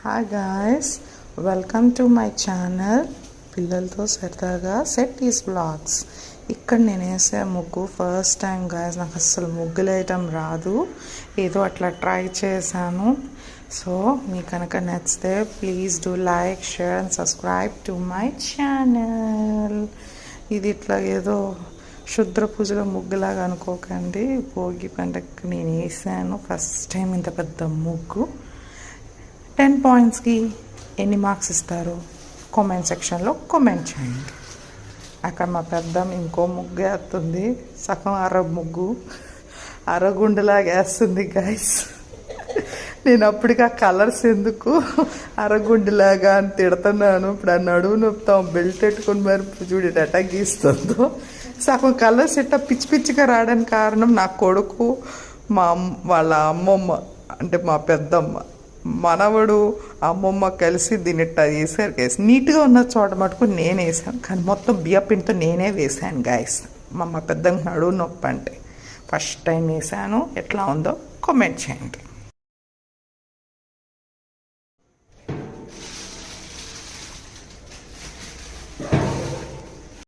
Hi guys, welcome to my channel. పిల్లలతో సరదాగా సెట్టీస్ blogs. ఇక్కడ నేను వేసే ముగ్గు ఫస్ట్ టైం గాయస్. నాకు అస్సలు ముగ్గులు వేయటం రాదు, ఏదో అట్లా ట్రై చేశాను. సో మీకు కనుక నచ్చితే please do like, share and subscribe to my channel. ఇది ఇట్లా ఏదో శుద్ర పూజలో ముగ్గులాగా అనుకోకండి. భోగి పండగకి నేను వేసాను ఫస్ట్ టైం ఇంత పెద్ద ముగ్గు. 10 పాయింట్స్కి ఎన్ని మార్క్స్ ఇస్తారు కామెంట్ సెక్షన్లో కామెంట్ చేయండి. అక్కడ మా పెద్దమ్మ ఇంకో ముగ్గు వేస్తుంది, సగం ముగ్గు అరగుండులాగా వేస్తుంది గైస్. నేను అప్పటికి ఆ కలర్స్ ఎందుకు అరగుండులాగా అని తిడుతున్నాను. ఇప్పుడు ఆ నడువు నొప్పుతాం బెల్ట్ పెట్టుకుని మరి చూడు ఎటా గీస్తుందో. సగం కలర్స్ ఇట్టా పిచ్చి పిచ్చిగా రావడానికి కారణం నా కొడుకు, వాళ్ళ అమ్మమ్మ అంటే మా పెద్దమ్మ, మనవడు, అమ్మమ్మ కలిసి దీన్ని ఇట్టా వేసారు గైస్. నీట్గా ఉన్న చోట మటుకు నేను వేసాను, కానీ మొత్తం బియ్యపిండితో నేనే వేసాను గైస్. మా పెద్దమ్మ నడువు నొప్పి అంటే ఫస్ట్ టైం వేసాను. ఎట్లా ఉందో కామెంట్ చేయండి.